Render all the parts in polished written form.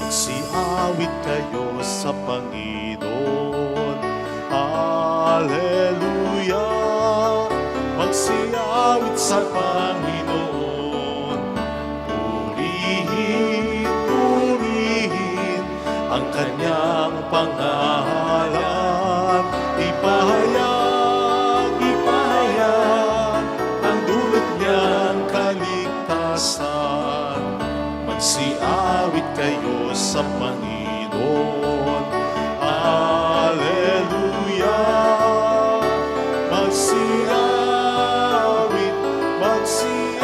Magsiawit kayo sa Panginoon. Hallelujah! Magsiawit sa Panginoon. Purihin, purihin ang kanyang pangalan. Ipahayag, ipahayag ang dulot niyang kaligtasan. Magsiawit kayo sa Panginoon. Hallelujah! Magsiawit, magsiawit,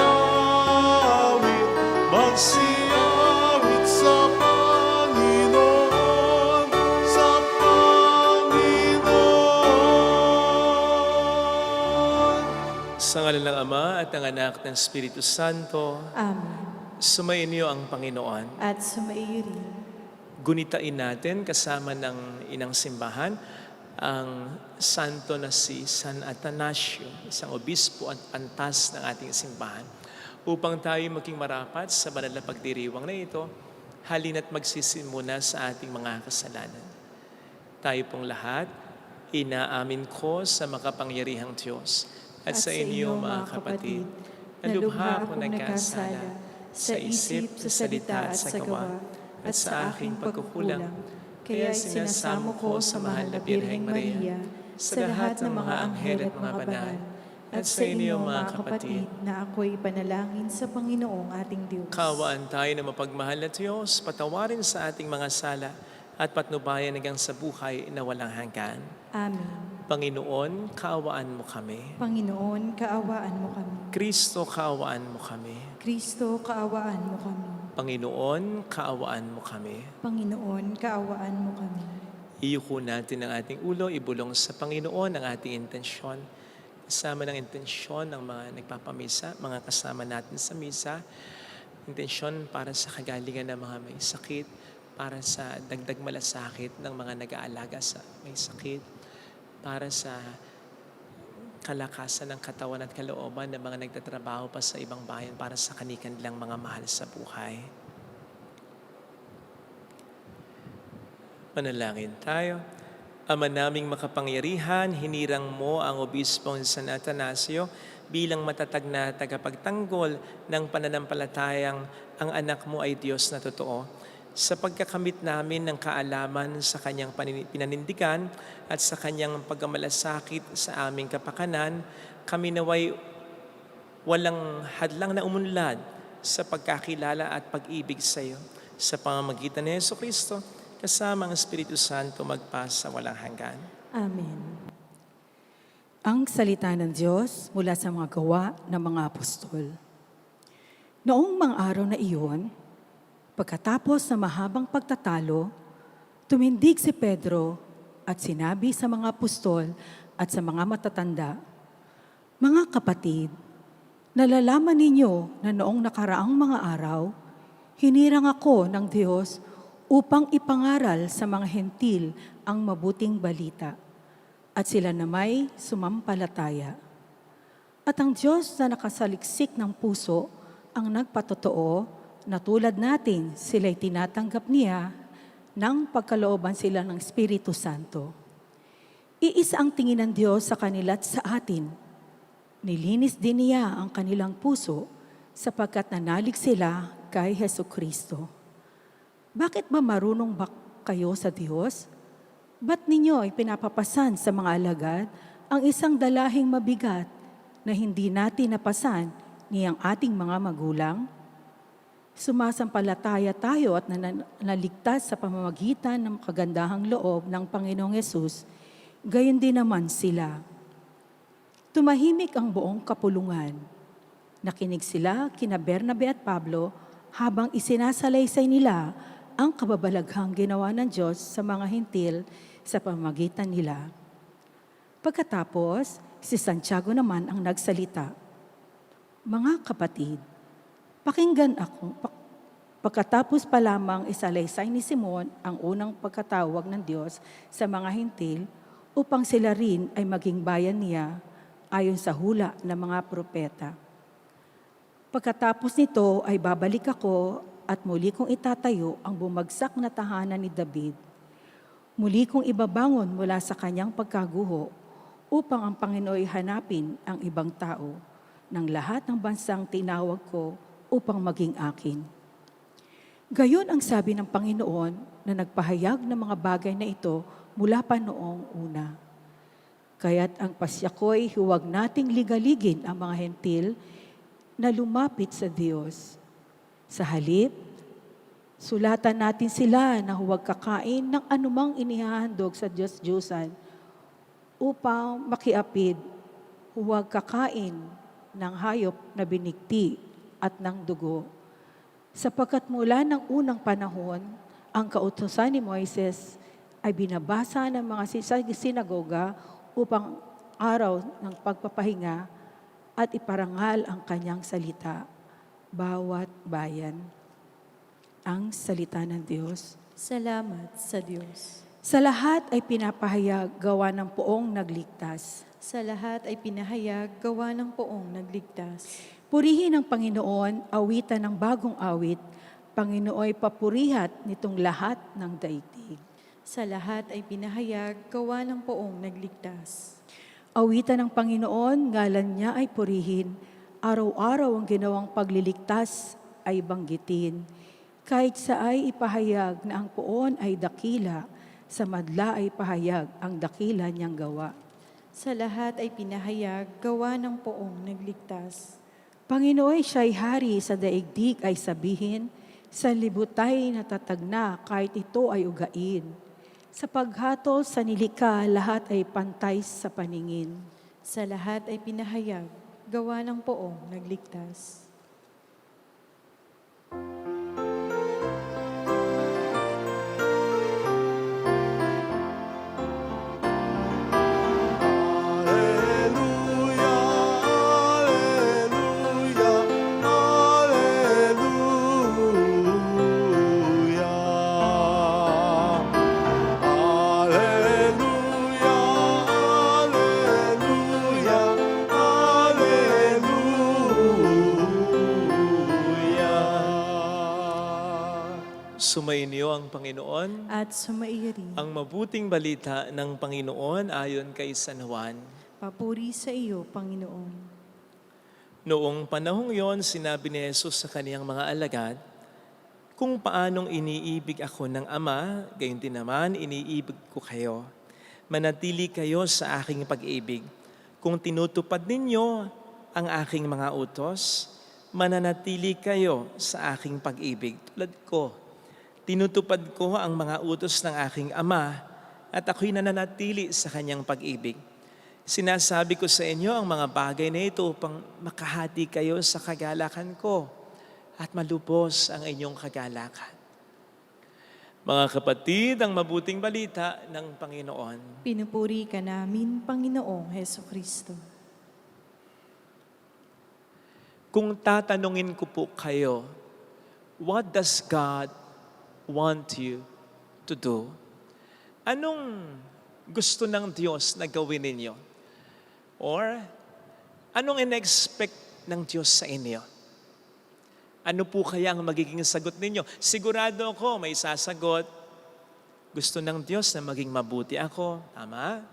magsiawit sa Panginoon, sa Panginoon. Sa ngalan ng Ama at ng Anak ng Espiritu Santo, Amen. sumainyo ang Panginoon. At sumaiyo rin. Gunitain natin kasama ng Inang Simbahan ang santo na si San Atanasio, isang obispo at antas ng ating simbahan. Upang tayo maging marapat sa banal na pagdiriwang na ito, halina't magsisimuna sa ating mga kasalanan. Tayo pong lahat, inaamin ko sa makapangyarihang Diyos at sa inyo mga kapatid, na lubha akong nagkasala sa isip, sa salita at sa gawa, at sa aking pagkukulang. Kaya sinasamo ko sa mahal na Birheng Maria, sa lahat ng mga anghel at mga banal, at sa inyo mga kapatid, na ako'y panalangin sa Panginoong ating Diyos. kaawaan tayo na mapagmahal na Diyos, patawarin sa ating mga sala, at patnubayan hanggang sa buhay na walang hanggan. Amen. Panginoon, kaawaan mo kami. Panginoon, kaawaan mo kami. Kristo, kaawaan mo kami. Kristo, kaawaan mo kami. Panginoon, kaawaan mo kami. Panginoon, kaawaan mo kami. Iyuko natin ang ating ulo, ibulong sa Panginoon ang ating intensyon. Kasama ng intensyon ng mga nagpapamisa, mga kasama natin sa misa. Intensyon para sa kagalingan ng mga may sakit, para sa dagdag malasakit ng mga nag-aalaga sa may sakit, para sa kalakasan ng katawan at kalooban ng mga nagtatrabaho pa sa ibang bayan para sa kanilang mga mahal sa buhay. Manalangin tayo. Ama naming makapangyarihan, hinirang mo ang Obispong San Atanasio bilang matatag na tagapagtanggol ng pananampalatayang ang anak mo ay Diyos na totoo. Sa pagkakamit namin ng kaalaman sa kanyang pinanindigan at sa kanyang pagkamalasakit sa aming kapakanan, kami naway walang hadlang na umunlad sa pagkakilala at pag-ibig sa iyo. Sa pamamagitan ni Jesucristo, kasama ang Espiritu Santo magpasa walang hanggan. Amen. Ang salita ng Diyos mula sa mga gawa ng mga apostol. Noong mga araw na iyon, pagkatapos ng mahabang pagtatalo, tumindig si Pedro at sinabi sa mga apostol at sa mga matatanda, "Mga kapatid, nalalaman ninyo na noong nakaraang mga araw, hinirang ako ng Diyos upang ipangaral sa mga hentil ang mabuting balita, at sila na may sumampalataya. At ang Diyos na nakasaliksik ng puso ang nagpatotoo na tulad natin sila'y tinatanggap niya nang pagkalooban sila ng Espiritu Santo. Iisa ang tingin ng Diyos sa kanila at sa atin. Nilinis din niya ang kanilang puso sapagkat nanalig sila kay Jesucristo. Bakit ba marunong ba kayo sa Diyos? Ba't ninyo ay pinapapasan sa mga alagad ang isang dalahing mabigat na hindi natin napasan ni ang ating mga magulang? Sumasampalataya tayo at naligtas sa pamamagitan ng kagandahang loob ng Panginoong Yesus, gayon din naman sila. Tumahimik ang buong kapulungan. Nakinig sila kina Bernabe at Pablo habang isinasalaysay nila ang kababalaghang ginawa ng Diyos sa mga hintil sa pamamagitan nila. Pagkatapos, si Santiago naman ang nagsalita. Mga kapatid, pakinggan ako. Pagkatapos pa lamang isalaysay ni Simon ang unang pagkatawag ng Diyos sa mga hintil upang sila rin ay maging bayan niya ayon sa hula ng mga propeta. Pagkatapos nito ay babalik ako at muli kong itatayo ang bumagsak na tahanan ni David. Muli kong ibabangon mula sa kanyang pagkaguho upang ang Panginoon hanapin ang ibang tao ng lahat ng bansang tinawag ko upang maging akin. Gayon ang sabi ng Panginoon na nagpahayag ng mga bagay na ito mula pa noong una. Kaya't ang pasya ko'y huwag nating ligaligin ang mga hentil na lumapit sa Diyos. Sa halip, sulatan natin sila na huwag kakain ng anumang inihahandog sa Diyos-Diyosan upang makiapid, huwag kakain ng hayop na binikti at ng dugo. Sapagkat mula ng unang panahon, ang kautusan ni Moises ay binabasa ng mga sinagoga upang araw ng pagpapahinga at iparangal ang kanyang salita, bawat bayan. Ang salita ng Diyos. Salamat sa Diyos. Sa lahat ay pinapahayag gawa ng poong nagligtas. Sa lahat ay pinahayag gawa ng poong nagligtas. Purihin ang Panginoon, awitan ng bagong awit. Panginooy papurihat nitong lahat ng daigdig. Sa lahat ay pinahayag gawa ng poong nagligtas. Awitan ng Panginoon, ngalan niya ay purihin. Araw-araw ang ginawang pagliligtas ay banggitin. Kahit sa ay ipahayag na ang poon ay dakila, sa madla ay pahayag ang dakila niyang gawa. Sa lahat ay pinahayag gawa ng poong nagligtas. Panginoon siya'y hari sa daigdig ay sabihin, sa libutay natatag na kahit ito ay ugain. Sa paghatol sa nilika, lahat ay pantay sa paningin. Sa lahat ay pinahayag gawa ng poong nagligtas. Alleluia, alleluia, alleluia. Alleluia, alleluia, alleluia. Sumainyo ang Panginoon. At sumairi. Ang mabuting balita ng Panginoon ayon kay San Juan. Papuri sa iyo, Panginoon. Noong panahong yon, sinabi ni Jesus sa kaniyang mga alagad, kung paanong iniibig ako ng Ama, gayon din naman iniibig ko kayo. Manatili kayo sa aking pag-ibig. Kung tinutupad ninyo ang aking mga utos, mananatili kayo sa aking pag-ibig. Tulad ko, tinutupad ko ang mga utos ng aking Ama at ako'y nananatili sa kanyang pag-ibig. Sinasabi ko sa inyo ang mga bagay na ito upang makahati kayo sa kagalakan ko at malubos ang inyong kagalakan. Mga kapatid, ang mabuting balita ng Panginoon. Pinupuri ka namin, Panginoong Hesukristo. Kung tatanungin ko po kayo, what does God want you to do? Anong gusto ng Diyos na gawin ninyo? Or, anong in-expect ng Diyos sa inyo? Ano po kaya ang magiging sagot ninyo? Sigurado ako may sasagot. Gusto ng Diyos na maging mabuti ako. Tama?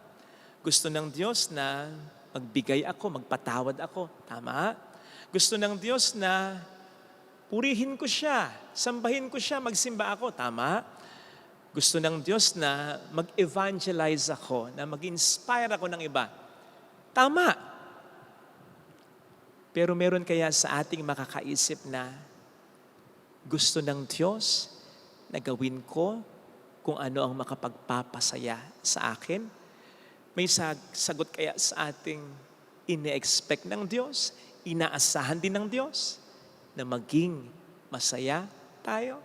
Gusto ng Diyos na magbigay ako, magpatawad ako. Tama? Gusto ng Diyos na purihin ko siya, sambahin ko siya, magsimba ako. Tama? Gusto ng Diyos na mag-evangelize ako, na mag-inspire ako ng iba. Tama. Pero meron kaya sa ating makakaisip na gusto ng Diyos na gawin ko kung ano ang makapagpapasaya sa akin? May sagot kaya sa ating ine-expect ng Diyos, inaasahan din ng Diyos na maging masaya tayo?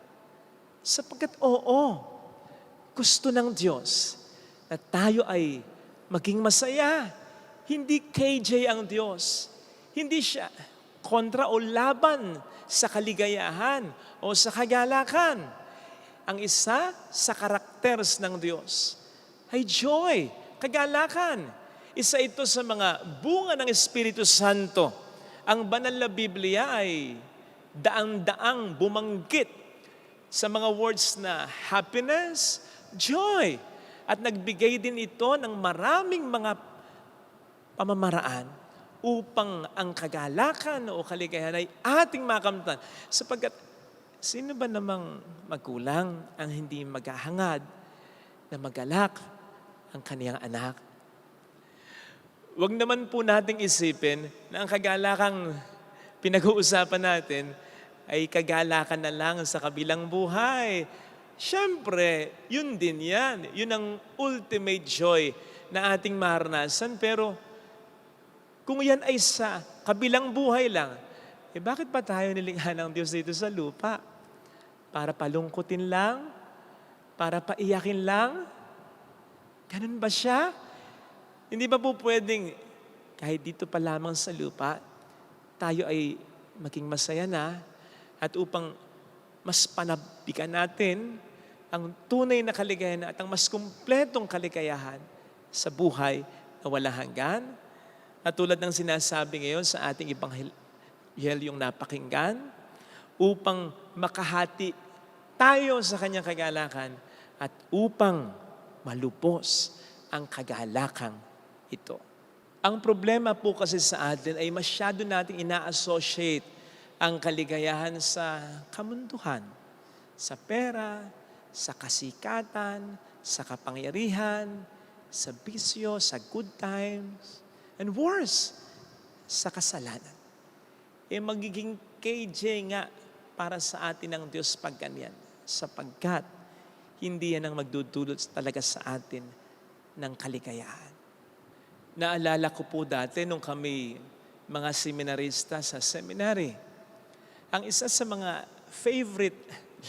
Sapagkat oo, gusto ng Diyos na tayo ay maging masaya. Hindi KJ ang Diyos. Hindi siya kontra o laban sa kaligayahan o sa kagalakan. Ang isa sa karakters ng Diyos ay joy, kagalakan. Isa ito sa mga bunga ng Espiritu Santo. Ang banal na Biblia ay daang-daang bumanggit sa mga words na happiness, joy. At nagbigay din ito ng maraming mga pamamaraan upang ang kagalakan o kaligayahan ay ating makamtan. Sapagkat sino ba namang magulang ang hindi maghahangad na magalak ang kaniyang anak? Huwag naman po nating isipin na ang kagalakang pinag-uusapan natin ay kagalakan na lang sa kabilang buhay. Siyempre, yun din yan. Yun ang ultimate joy na ating maranasan. Pero kung yan ay sa kabilang buhay lang, bakit pa tayo nilikha ng Diyos dito sa lupa? Para palungkutin lang? Para paiyakin lang? Ganun ba siya? Hindi ba po pwedeng kahit dito pa lamang sa lupa, tayo ay maging masaya na at upang mas panabikan natin ang tunay na kaligayahan at ang mas kumpletong kaligayahan sa buhay na walang hanggan. At tulad ng sinasabi ngayon sa ating Ebanghelyong napakinggan, upang makahati tayo sa kanyang kagalakan at upang malupos ang kagalakang ito. Ang problema po kasi sa atin ay masyado nating ina-associate ang kaligayahan sa kamunduhan, sa pera, sa kasikatan, sa kapangyarihan, sa bisyo, sa good times, and worse, sa kasalanan. Magiging KJ nga para sa atin ng Diyos pag ganyan, sapagkat hindi yan ang magdudulot talaga sa atin ng kaligayahan. Naalala ko po dati nung kami mga seminarista sa seminary, ang isa sa mga favorite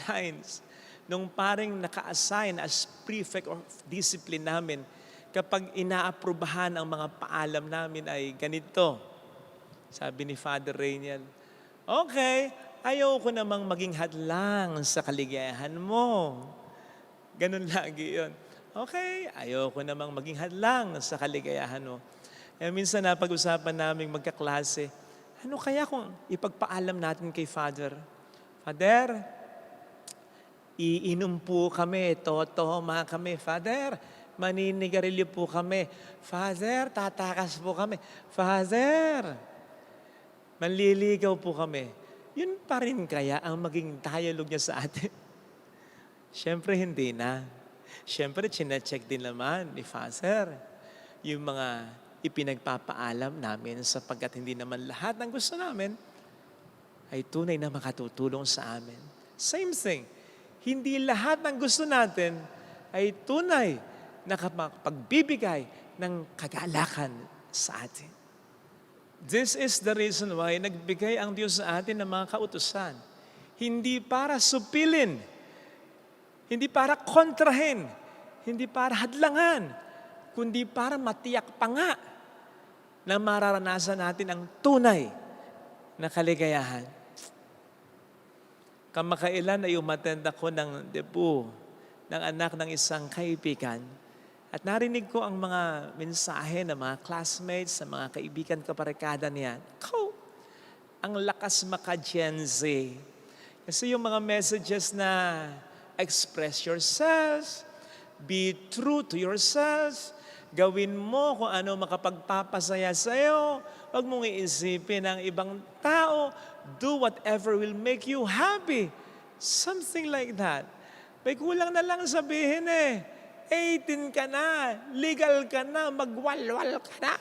lines nung paring naka-assign as prefect of discipline namin kapag inaaprubahan ang mga paalam namin ay ganito. Sabi ni Father Rainiel, okay, ayaw ko namang maging hadlang sa kaligayahan mo. Ganun lagi yun. Okay, ayaw ko namang maging hadlang sa kaligayahan mo. Minsan napag-usapan namin magkaklase, ano kaya kung ipagpaalam natin kay Father? Father, iinom po kami, totoma kami. Father, maninigarilyo po kami. Father, tatakas po kami. Father, manliligaw po kami. Yun pa rin kaya ang maging dialogue niya sa atin? Siyempre hindi na. Siyempre, chinecheck din naman ni Father yung mga ipinagpapaalam namin sapagkat hindi naman lahat ng gusto namin ay tunay na makatutulong sa amin. Same thing, hindi lahat ng gusto natin ay tunay na pagbibigay ng kagalakan sa atin. This is the reason why nagbigay ang Diyos sa atin ng mga kautusan. Hindi para supilin, hindi para kontrahin, hindi para hadlangan, kundi para matiyak pa nga na mararanasan natin ang tunay na kaligayahan. Kamakailan ay umattend ako ng debut ng anak ng isang kaibigan at narinig ko ang mga mensahe ng mga classmates, sa mga kaibigan kaparekada niya. Ang lakas maka-Gen Z. Kasi yung mga messages na express yourselves, be true to yourselves, gawin mo kung ano makapagpapasaya sa'yo, huwag mong iisipin ang ibang tao, do whatever will make you happy. Something like that. May kulang na lang sabihin 18 ka na, legal ka na, magwalwal ka na.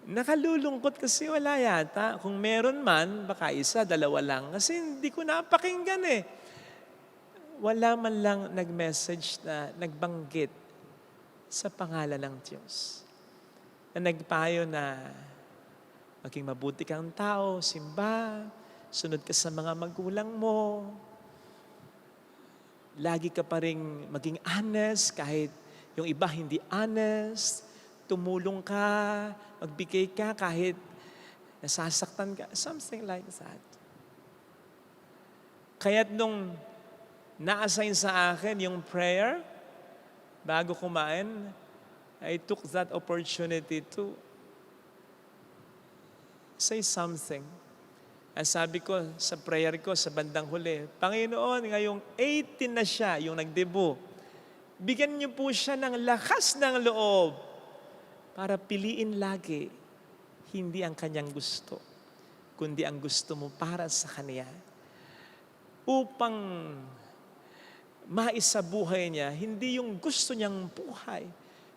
Nakalulungkot kasi wala yata. Kung meron man, baka isa, dalawa lang. Kasi hindi ko napakinggan Wala man lang nag-message na nagbanggit sa pangalan ng Diyos. Na nagpayo na maging mabuti kang tao, simba, sunod ka sa mga magulang mo, lagi ka pa rin maging honest kahit yung iba hindi honest, tumulong ka, magbigay ka kahit nasasaktan ka, something like that. Kaya't nung na-assign sa akin yung prayer, bago kumain, I took that opportunity to say something. Ang sabi ko sa prayer ko sa bandang huli, Panginoon, ngayong 18 na siya, yung nagdebo, bigyan niyo po siya ng lakas ng loob para piliin lagi, hindi ang kanyang gusto, kundi ang gusto mo para sa kanya. Upang maisabuhay niya, hindi yung gusto niyang buhay,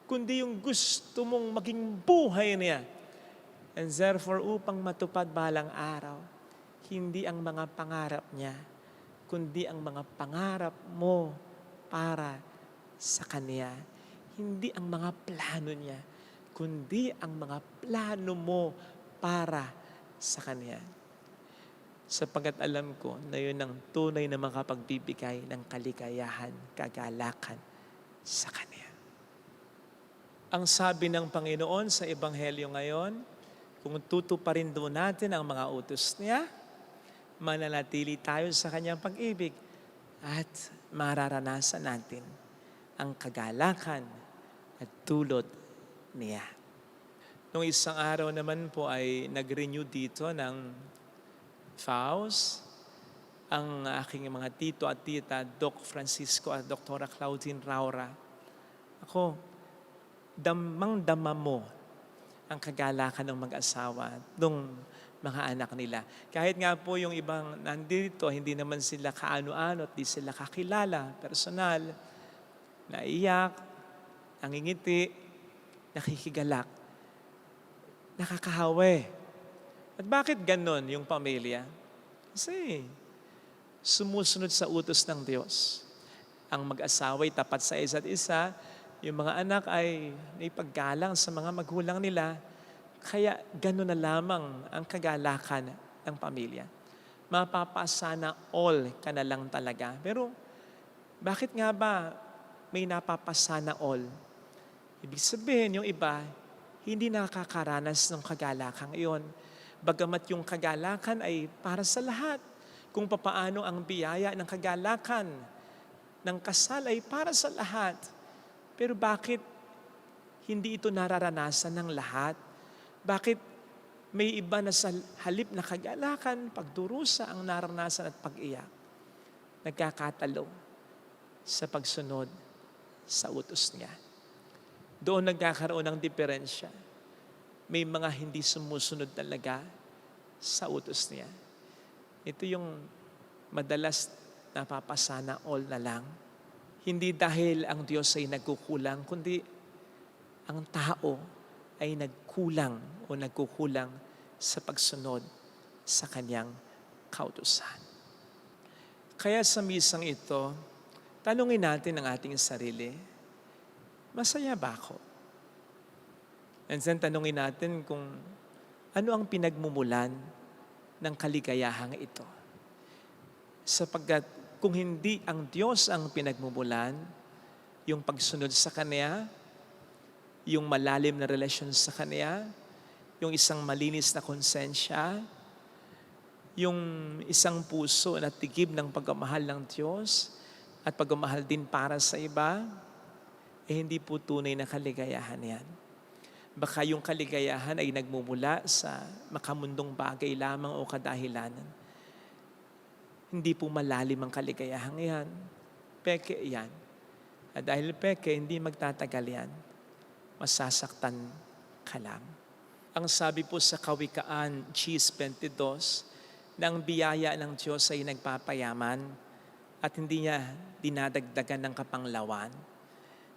kundi yung gusto mong maging buhay niya. And therefore, upang matupad balang araw, hindi ang mga pangarap niya, kundi ang mga pangarap mo para sa Kanya. Hindi ang mga plano niya, kundi ang mga plano mo para sa Kanya. Sapagkat alam ko na yun ang tunay na makapagbibigay ng kaligayahan, kagalakan sa Kanya. Ang sabi ng Panginoon sa Ebanghelyo ngayon, kung tutuparin doon natin ang mga utos niya, mananatili tayo sa kanyang pag-ibig at mararanasan natin ang kagalakan at dulot niya. Noong isang araw naman po ay nag-renew dito ng vows ang aking mga tito at tita, Doc Francisco at Dr. Claudine Raura. Ako, damang-dama mo ang kagalakan ng mag-asawa ng mga anak nila. Kahit nga po yung ibang nandito, hindi naman sila kaano-ano at di sila kakilala, personal, naiyak, nangingiti, nakikigalak, nakakahawa. At bakit ganon yung pamilya? Kasi sumusunod sa utos ng Diyos. Ang mag-asawa'y tapat sa isa't isa, yung mga anak ay may paggalang sa mga magulang nila, kaya gano'n na lamang ang kagalakan ng pamilya. Mapapasana all ka na lang talaga. Pero bakit nga ba may napapasana all? Ibig sabihin, yung iba, hindi nakakaranas ng kagalakan iyon. Bagamat yung kagalakan ay para sa lahat. Kung papaano ang biyaya ng kagalakan ng kasal ay para sa lahat. Pero bakit hindi ito nararanasan ng lahat? Bakit may iba na sa halip na kagalakan, pagdurusa ang naranasan at pag-iyak? Nagkakatalo sa pagsunod sa utos niya. Doon nagkakaroon ng diferensya. May mga hindi sumusunod talaga sa utos niya. Ito yung madalas napapasana all na lang. Hindi dahil ang Diyos ay nagkukulang, kundi ang tao ay nagkulang o nagkukulang sa pagsunod sa kanyang kautusan. Kaya sa misang ito, tanungin natin ang ating sarili, masaya ba ako? And then tanungin natin kung ano ang pinagmumulan ng kaligayahang ito. Sapagkat kung hindi ang Diyos ang pinagmumulan, yung pagsunod sa Kanya, yung malalim na relasyon sa Kanya, yung isang malinis na konsensya, yung isang puso na tigib ng pagmamahal ng Diyos at pagmamahal din para sa iba, hindi po tunay na kaligayahan yan. Baka yung kaligayahan ay nagmumula sa makamundong bagay lamang o kadahilanan. Hindi po malalim ang kaligayahan yan. Peke yan. At dahil peke, hindi magtatagal yan. Masasaktan ka lang. Ang sabi po sa Kawikaan 10:22, na ang biyaya ng Diyos ay nagpapayaman at hindi niya dinadagdagan ng kapanglawan.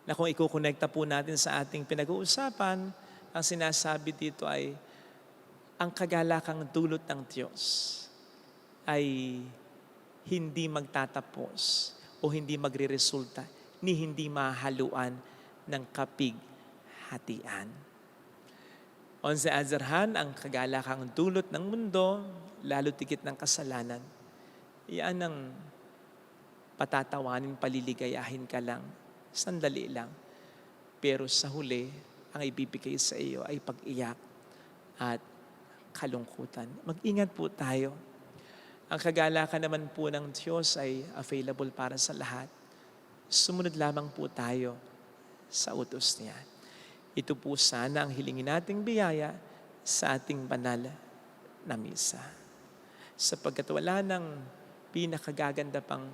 Na kung ikukonekta po natin sa ating pinag-uusapan, ang sinasabi dito ay ang kagalakang dulot ng Diyos ay hindi magtatapos o hindi magreresulta ni hindi mahaluan ng kapighatian. On sa azarhan, ang kagalakang dulot ng mundo, lalo tikit ng kasalanan, iyan ang patatawanin, paliligayahin ka lang, sandali lang. Pero sa huli, ang ibibigay sa iyo ay pag-iyak at kalungkutan. Mag-ingat po tayo. Ang kagalakan naman po ng Diyos ay available para sa lahat. Sumunod lamang po tayo sa utos niya. Ito po sana ang hilingin nating biyaya sa ating banal na misa. Sapagkat wala nang pinakagaganda pang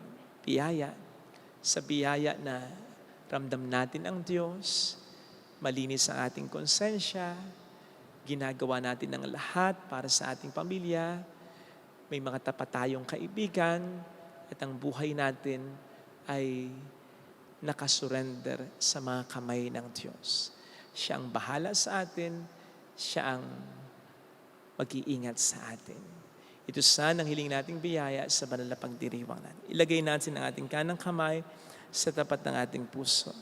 biyaya sa biyaya na ramdam natin ang Diyos, malinis ang ating konsensya, ginagawa natin ang lahat para sa ating pamilya, may mga tapat tayong kaibigan, at ang buhay natin ay nakasurrender sa mga kamay ng Diyos. Siya ang bahala sa atin, siya ang mag-iingat sa atin. Ito sana ang hiling nating biyaya sa banal na pagdiriwang natin. Ilagay natin ang ating kanang kamay sa tapat ng ating puso.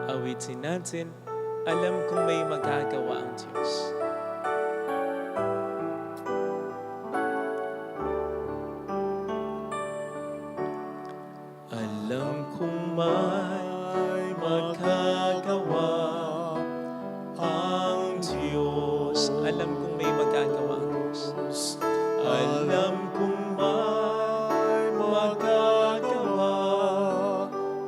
Awitin natin, alam kong may magagawa ang Diyos. Alam kong may magagawa ang Diyos. Alam kong may magagawa ang Diyos. Alam kong may magagawa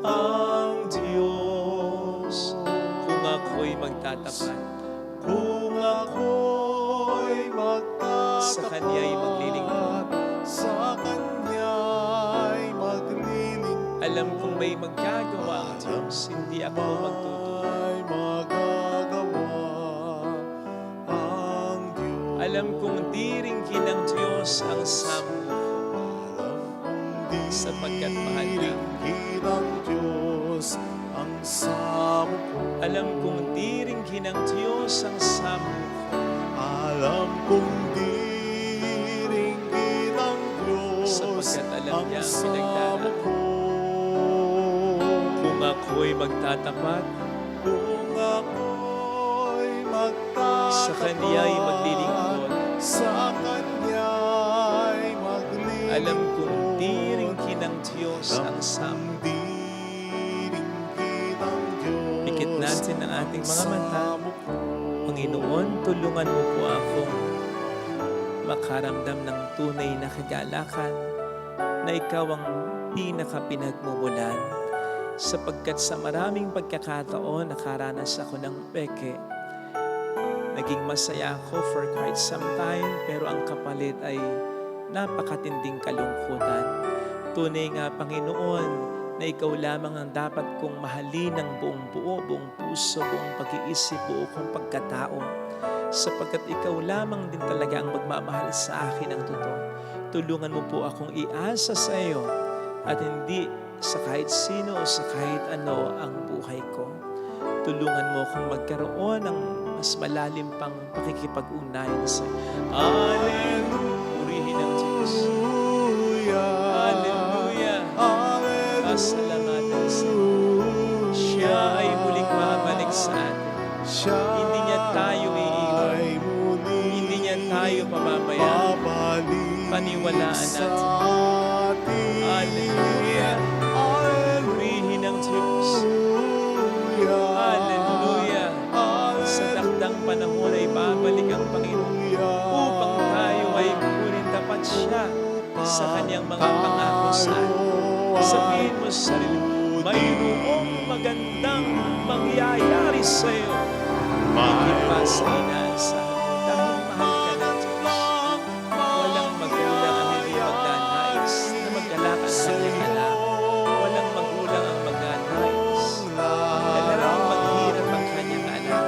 ang Diyos. Kung ako'y magtatapat, Kung ako'y magtatapat, sa Kanya'y maglilingkod. sa Kanya'y maglilingkod, Alam kong may magagawa ang Diyos, hindi ako magtutulog. ay magagawa ang Diyos. Alam kong diringgin ng Diyos ang sampo, Alam kong sapagkat mahal niya. diringgin ng Diyos ang sampo. Alam kong diringgin ng Diyos ang sampo, Alam kong diringgin ng Diyos sapagkat alam ang niya ang pinagdaraanan. sampo. Kung ako'y magtatapat, Kung ako'y magtatapat, sa Kanya'y maglilingkod. sa Kanya'y maglilingkod. Alam kong diringgin ng Diyos ang sampo. Diringgin ng Diyos Pikit natin ang ating mga mata. sampo. Panginoon, tulungan mo po akong makaramdam ng tunay na kagalakan na Ikaw ang pinakapinagmumulan, sapagkat sa maraming pagkakataon nakaranas ako ng peke. Naging masaya ako for quite some time, pero ang kapalit ay napakatinding kalungkutan. Tunay nga, Panginoon, na Ikaw lamang ang dapat kong mahalin ng buong buo, buong puso, buong pag-iisip, buo kong pagkatao. Sapagkat Ikaw lamang din talaga ang magmamahal sa akin ang totoo. Tulungan mo po akong iasa sa iyo at hindi sa kahit sino o sa kahit ano ang buhay ko. Tulungan mo akong magkaroon ng mas malalim pang pakikipag-ugnayan sa iyo. Hallelujah! Purihin ang Diyos. Hallelujah! Pasalamatan sa iyo. Siya ay muling babalik sa atin. Hindi niya tayo iiwan. Hindi niya tayo pababayaan. Paniwalaan natin. Hallelujah! Purihin ang Diyos. Hallelujah! Sa takdang panahon ay babalik ang Panginoon upang tayo ay kunin tapat siya sa kanyang mga pangako sa atin. Sabihin mo sa sarili mo, mayroong magandang mangyayari sa iyo. Higit pa sa inaasahan. Dahil mahal ka ng Diyos. Walang magulang ang hindi magnanais na magkalakad sa kanyang anak. Walang magulang ang magnanais na lang maghirap ang kanyang anak.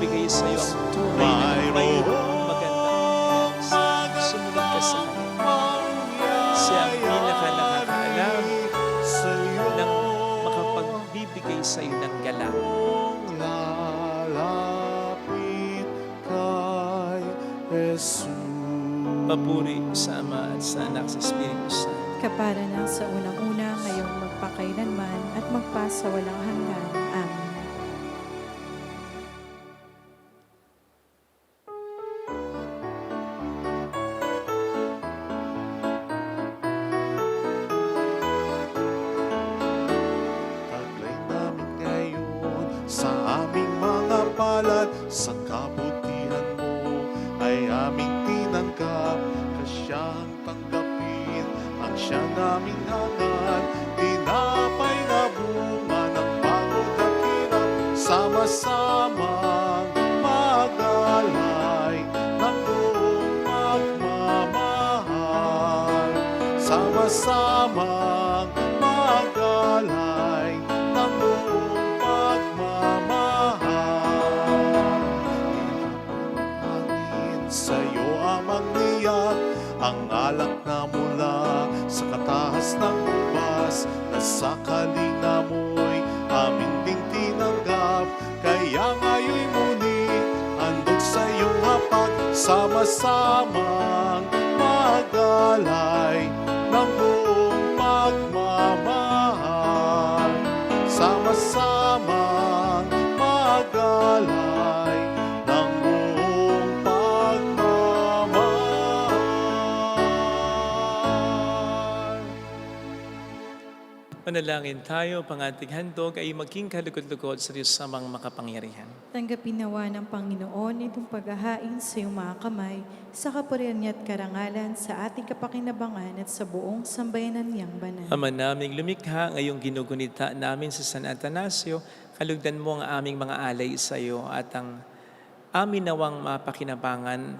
ibibigay sa iyo ang tunay na may magandang nangyayari. Sumunod ka sa Kanya. Siya ang pinaka-nakakaalam ng makapagbibigay sa iyo ng galak. Lalapit kay Jesus. Papuri sa Ama at sa Anak sa Espiritu Santo. Kapara ng sa unang-una, ngayong magpakailanman at magpasawalang hanggan. Amen. Taglay namin ngayon sa aming mga palad, sa kabutihan mo ay aming tinanggap. Kasyang tanggapin ang siya naming hangad, tinapay na bunga ng pagod at hirap, sama-samang mag-alay ng buong pagmamahal. Sama-samang mag-alay ng buong pagmamahal. Hangin sa'yo amang niyak, ang alak na mula sa katahas ng ubas, na sa kalinga mo'y aming ding tinanggap. Kaya ngayon'y muli handog sa iyong hapak, sama-samang mag-alay ng buong pagmamahal. Sama-samang mag-alay ng buong pagmamahal. Manalangin tayo, pangating handog ay maging kalugod-lugod sa Diyos samang makapangyarihan. Tanggapin nawa ng Panginoon itong paghahain sa iyong mga kamay, sa kapurihan niya at karangalan, sa ating kapakinabangan at sa buong sambayanan niyang banal. Ama naming lumikha, ngayong ginugunita namin sa San Atanasio, kalugdan mo ang aming mga alay sa iyo at ang amin nawang mapakinabangan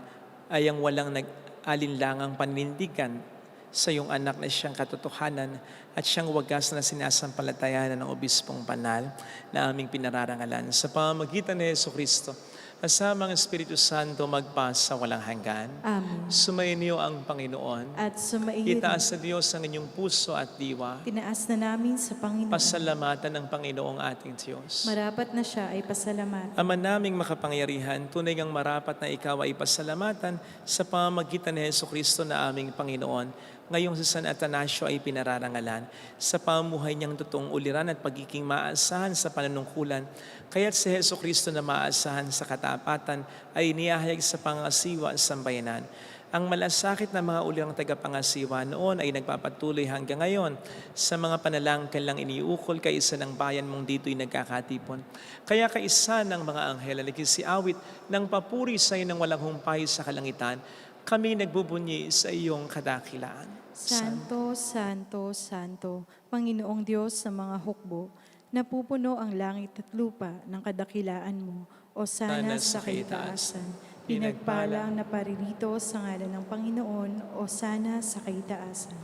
ay ang walang nag-alinlangang paninindigan sa iyong anak na siyang katotohanan at siyang wagas na sinasampalatayanan ng Obispong Banal na aming pinararangalan. Sa pamamagitan ni Jesucristo, kasama ang Espiritu Santo magpasa walang hanggan. Amen. Sumainyo ang Panginoon. At sumaiyo Itaas sa Diyos ang inyong puso at diwa. tinaas na namin sa Panginoon. Pasalamatan ng Panginoong ating Diyos. Marapat na siya ay pasalamat. Ama naming makapangyarihan, tunay ngang marapat na ikaw ay pasalamatan sa pamamagitan ni Jesucristo na aming Panginoon. Ngayong sa San Atanasio ay pinararangalan sa pamuhay niyang totoong uliran at pagiging maasahan sa pananungkulan. Kaya't si Jesucristo na maasahan sa katapatan ay inihahayag sa pangasiwa sa sambayanan. Ang malasakit na mga ulirang tagapangasiwa noon ay nagpapatuloy hanggang ngayon sa mga panalangkin lang iniukol kaisa ng bayan mong dito'y nagkakatipon. Kaya kaisa ng mga anghel na nagkisiawit ng papuri sa iyo ng walang humpay sa kalangitan, kami nagbubunyi sa iyong kadakilaan. Santo, Santo, Santo, Panginoong Diyos sa mga hukbo, napupuno ang langit at lupa ng kadakilaan mo, o sana sa kaitaasan. Pinagpala ang naparirito sa ngalan ng Panginoon, o sana sa kaitaasan.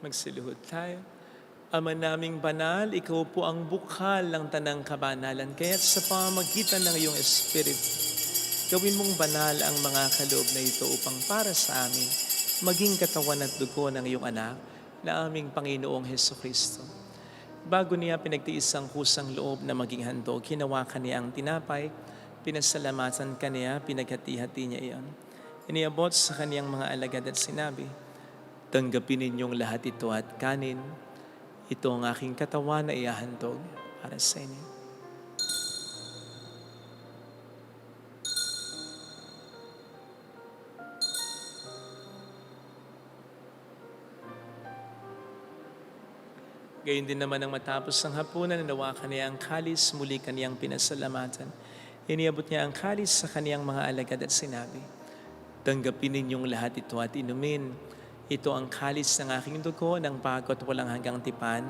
Magsiluhod tayo. Ama naming banal, ikaw po ang bukal ng tanang kabanalan. Kaya't sa pamamagitan ng iyong Espiritu, gawin mong banal ang mga kaloob na ito upang para sa amin, maging katawan at dugo ng iyong anak na aming Panginoong Hesukristo. Bago niya pinagtiis ang kusang loob na maging handog, hinawakan niya ang tinapay, pinasalamatan kaniya, pinaghati-hati niya iyon. Iniabot sa kaniyang mga alagad at sinabi, "Tanggapin ninyong lahat ito at kanin. Ito ang aking katawan na iahandog para sa inyo." Gayun din naman ang matapos ng hapunan, nanawakan niya ang kalis, muli kaniyang pinasalamatan. Iniabot niya ang kalis sa kaniyang mga alagad at sinabi, "Tanggapin ninyong lahat ito at inumin. Ito ang kalis ng aking dugo ng bago at walang hanggang tipan.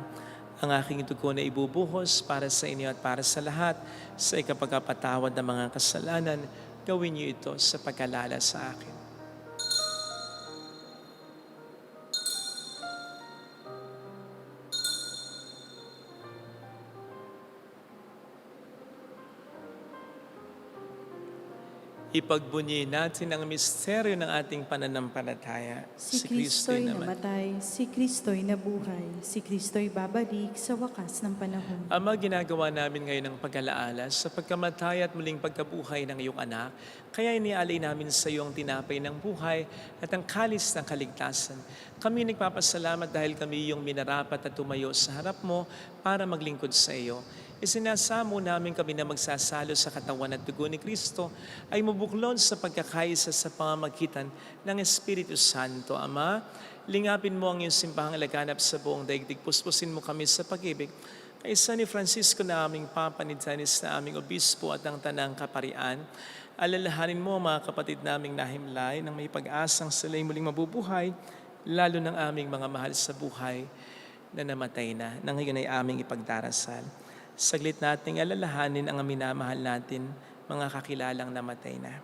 Ang aking dugo na ibubuhos para sa inyo at para sa lahat sa ikapagpatawad ng mga kasalanan. Gawin niyo ito sa pagkalala sa akin." Ipagbunyi natin ang misteryo ng ating pananampalataya. Si Kristo'y namatay, si Kristo'y nabuhay, si Kristo'y babalik sa wakas ng panahon. Ama, ginagawa namin ngayon ang pag-alaala sa pagkamatay at muling pagkabuhay ng iyong anak, kaya inialay namin sa iyo ang tinapay ng buhay at ang kalis ng kaligtasan. Kami nagpapasalamat dahil kami iyong minarapat at tumayo sa harap mo para maglingkod sa iyo. Isinasamo namin kami na magsasalo sa katawan at dugo ni Kristo ay mabuklod sa pagkakaisa sa pamamagitan ng Espiritu Santo. Ama, lingapin mo ang iyong simbahang laganap sa buong daigdig. Puspusin mo kami sa pag-ibig. Kaisa ni Francisco na aming Papa, ni Janis na aming Obispo at ang Tanang Kaparian, alalahanin mo mga kapatid naming nahimlay nang may pag-asang sila'y muling mabubuhay, lalo ng aming mga mahal sa buhay na namatay na, nang ngayon ay aming ipagdarasal. Saglit nating alalahanin ang minamahal natin, mga kakilalang namatay na.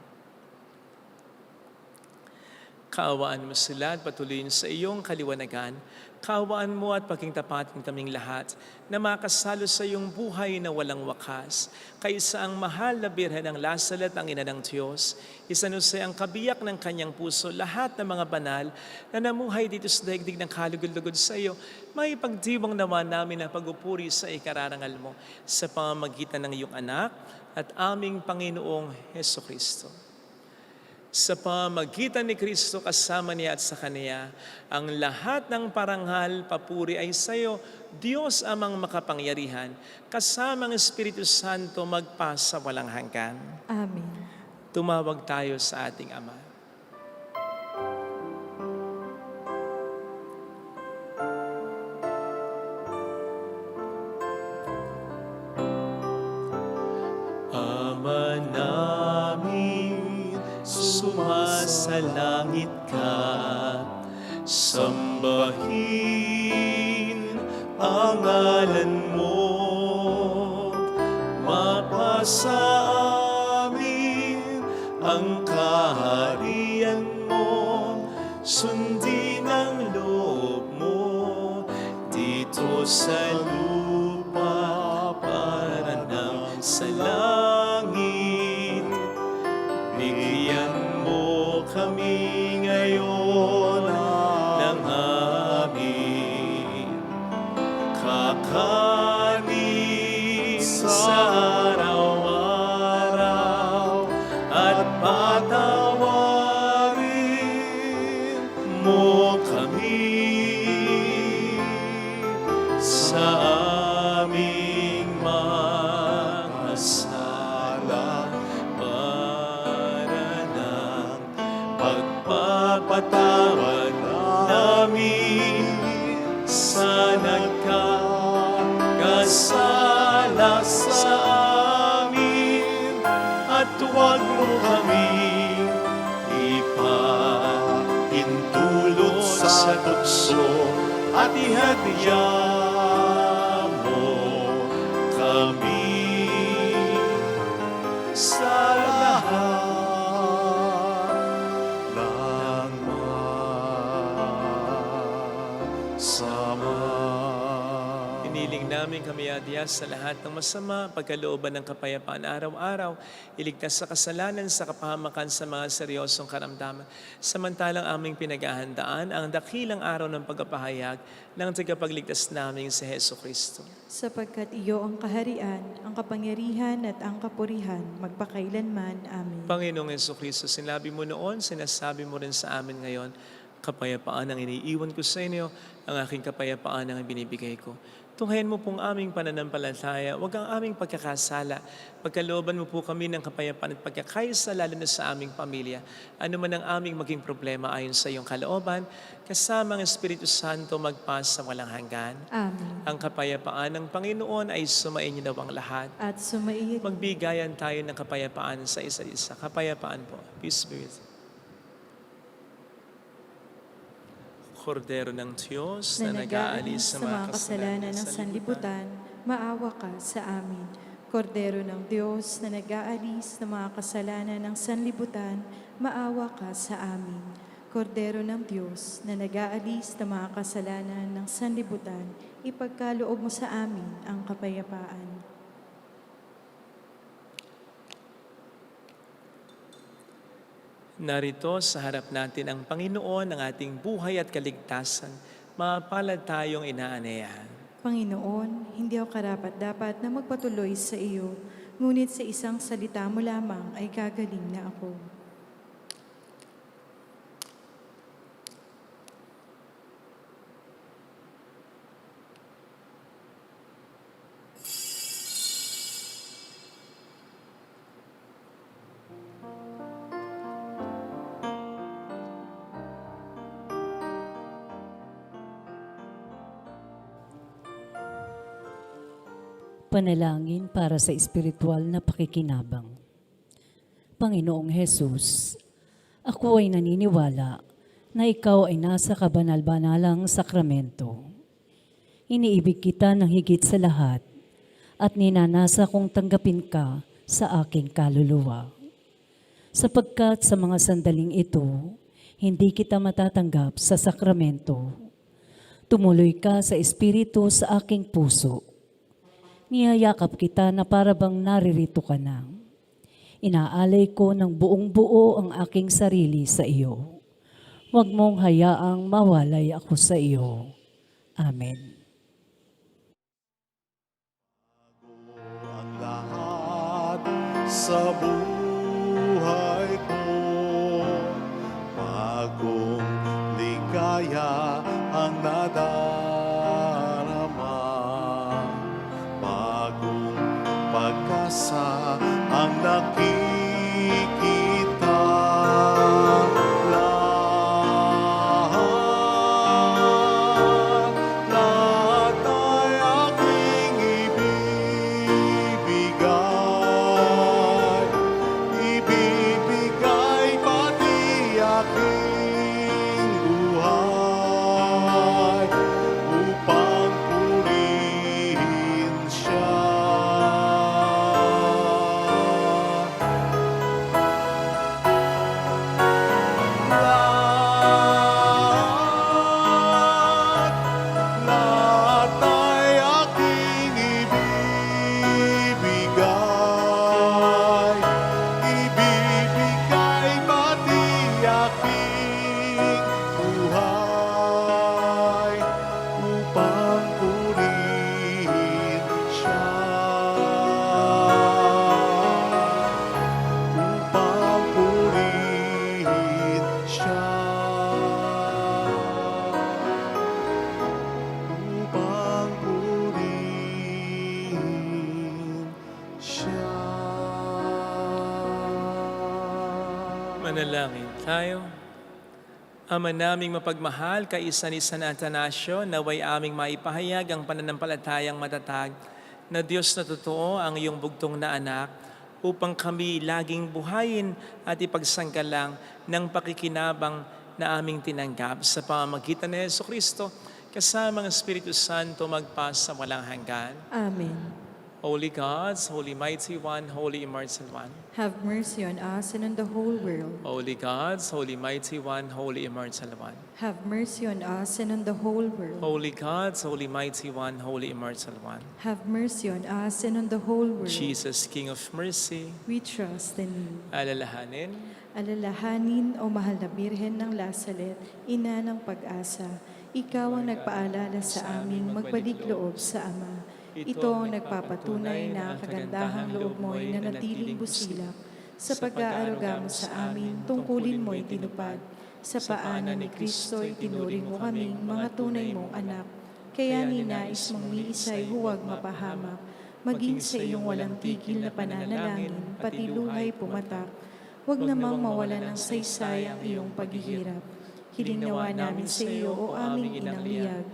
Kaawaan mo sila at patuloyin sa iyong kaliwanagan. Kaawaan mo at pagkingtapatin kaming lahat na makasalo sa iyong buhay na walang wakas. Kaisa ang mahal na Birhen ng Lasal at ang Ina ng Diyos, isanusay ang kabiyak ng kanyang puso, lahat ng mga banal na namuhay dito sa daigdig ng kalugod-lugod sa iyo, may pagdiwang nawa namin na pag-upuri sa ikararangal mo sa pamamagitan ng iyong anak at aming Panginoong Hesukristo. Sa pamamagitan ni Kristo kasama niya at sa Kanya, ang lahat ng parangal, papuri ay sa iyo, Diyos amang makapangyarihan, kasama ang Espiritu Santo magpasa walang hanggan. Amen. Tumawag tayo sa ating Ama. Ama namin, sumasalangit ka, sambahin ang ngalan mo, mapasa amin ang kaharian mo, sundin ang loob mo dito sa lupa para nang sa langit. Bigyan mo kami ngayon ng amin kakanin sa araw-araw at patawarin mo kami sa aming mga sala para ng pagpapatawad namin sa nagkakasala sa amin, at huwag mo kami ipahintulot sa tukso at ihadya mo kami sa lahat ng masama. Hiniling namin kami adya sa lahat ng masama, pagkalooban ng kapayapaan araw-araw, iligtas sa kasalanan, sa kapahamakan sa mga seryosong karamdaman. Samantalang aming pinaghahandaan ang dakilang araw ng pagpapahayag ng tagapagligtas naming si Hesukristo. Sapagkat iyo ang kaharian, ang kapangyarihan at ang kapurihan, magpakailanman. Amen. Panginoong Hesukristo, sinabi mo noon, sinasabi mo rin sa amin ngayon, kapayapaan ang iniiwan ko sa inyo, ang aking kapayapaan ang binibigay ko. Tunghayan mo pong aming pananampalataya, huwag ang aming pagkakasala. Pagkalooban mo po kami ng kapayapaan at pagkakaisa, lalo na sa aming pamilya. Ano man ang aming maging problema ayon sa iyong kalooban, kasama ang Espiritu Santo magpasa walang hanggan. Amen. Ang kapayapaan ng Panginoon ay sumainyo daw ang lahat. At sumaiit Magbigayan tayo ng kapayapaan sa isa't isa. Kapayapaan po. Peace be with you. Kordero ng Diyos na na nag-aalis nag-aalis sa mga kasalanan ng sanlibutan, maawa ka sa amin. Kordero ng Diyos na nag-aalis sa mga kasalanan ng sanlibutan, maawa ka sa amin. Kordero ng Diyos na nag-aalis sa mga kasalanan ng sanlibutan, ipagkaloob mo sa amin ang kapayapaan. Narito sa harap natin ang Panginoon ng ating buhay at kaligtasan. Mapalad tayong inaanayahan. Panginoon, hindi ako karapat-dapat na magpatuloy sa iyo, ngunit sa isang salita mo lamang ay gagaling na ako. Panalangin para sa espiritual na pakikinabang. Panginoong Hesus, ako ay naniniwala na ikaw ay nasa kabanal-banalang sakramento. Iniibig kita ng higit sa lahat at ninanasa kong tanggapin ka sa aking kaluluwa. Sapagkat sa mga sandaling ito, hindi kita matatanggap sa sakramento. Tumuloy ka sa espiritu sa aking puso. Niyayakap kita na para bang naririto ka na. Inaalay ko ng buong buo ang aking sarili sa iyo. Huwag mong hayaang mawalay ako sa iyo. Amen. Ang lahat sa buhay ko, bagong ligaya ang nadarama, bagong pag-asa ang nakikita. Lahat ay aking ibibigay pati aking buhay upang purihin siya. Lahat ay aking ibibigay pati aking buhay upang purihin siya. Upang purihin siya. Upang purihin siya. Manalangin tayo. Ama naming mapagmahal, kaisa ni San Atanasio, naway aming maipahayag ang pananampalatayang matatag na Diyos na totoo ang iyong bugtong na anak upang kami laging buhayin at ipagsanggalang ng pakikinabang na aming tinanggap sa pamamagitan ni Jesucristo kasama ng Espiritu Santo magpas sa walang hanggan. Amen. Holy Gods, Holy Mighty One, Holy Immortal One. Have mercy on us and on the whole world. Holy Gods, Holy Mighty One, Holy Immortal One. Have mercy on us and on the whole world. Holy Gods, Holy Mighty One, Holy Immortal One. Have mercy on us and on the whole world. Jesus, King of Mercy, We trust in you. alalahanin, Alalahanin, O mahal na Birhen ng Lasalet, Ina ng Pag-asa, Ikaw ang nagpaalala sa aming magbalik loob sa Ama. Ito ang nagpapatunay na ang kagandahang loob mo ay nanatiling busilak. Sa pag-aaruga mo sa amin, tungkulin mo itinupad. Sa paanan ni Kristo, itinuring mo kaming mga tunay mong anak. Kaya ninais mong niisay huwag mapahamak. Maging sa iyong walang tigil na pananalangin, pati luhay pumatak. Huwag namang mawala ng saysay ang iyong paghihirap. Hiling nawa namin sa iyo, O aming inang liyag,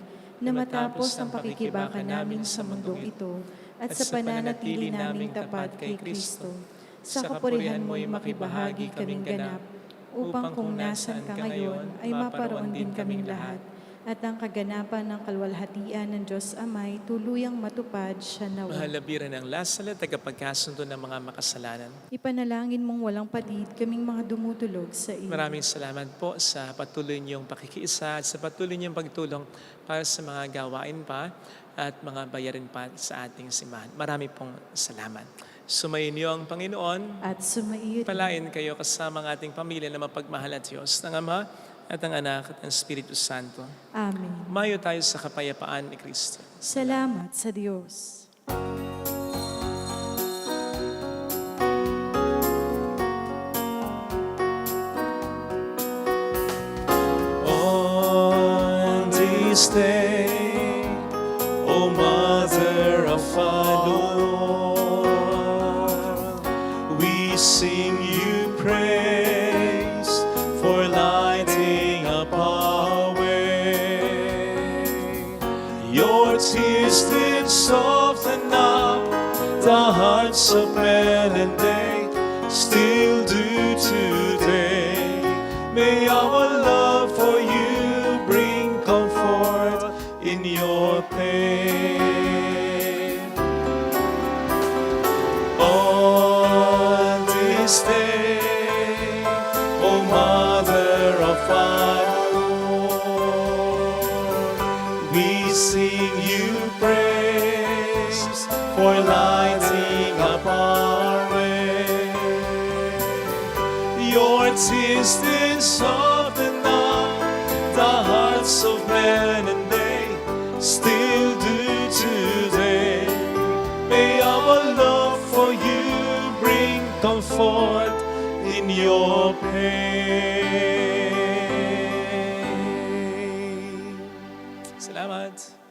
na matapos ang pakikibaka namin sa mundong ito at sa pananatili naming tapat kay Kristo, sa kapurihan mo'y makibahagi kaming ganap, upang kung nasan ka ngayon ay maparoon din kaming lahat, at ang kaganapan ng kalwalhatian ng Diyos Amay tuluyang matupad siya nawa. mahal na Birhen ng Lasalet, tagapagkasundo ng mga makasalanan. Ipanalangin mong walang patid kaming mga dumutulog sa iyo. Maraming salamat po sa patuloy niyong pakikiisa at sa patuloy niyong pagtulong para sa mga gawain pa at mga bayarin pa sa ating simbahan. Marami pong salamat. Sumainyo ang Panginoon. at sumaiyo rin. Palain kayo kasama ng ating pamilya na mapagmahal at Diyos, ng Ama at ng Anak at ng Espiritu Santo. Amen. Mayo tayo sa kapayapaan ni Kristo. Salamat sa Diyos. On this day, O Mother of our Lord, we sing you praise for lighting up our way. Your tears did soften up the hearts of men, and they still do today. May our love for you bring comfort in your pain. On this day, O Mother of our Lord, we sing you praise for lighting up our way. Your tears did soften up the hearts of men, and they still do today. May our love for you bring comfort in your pain. Salamat.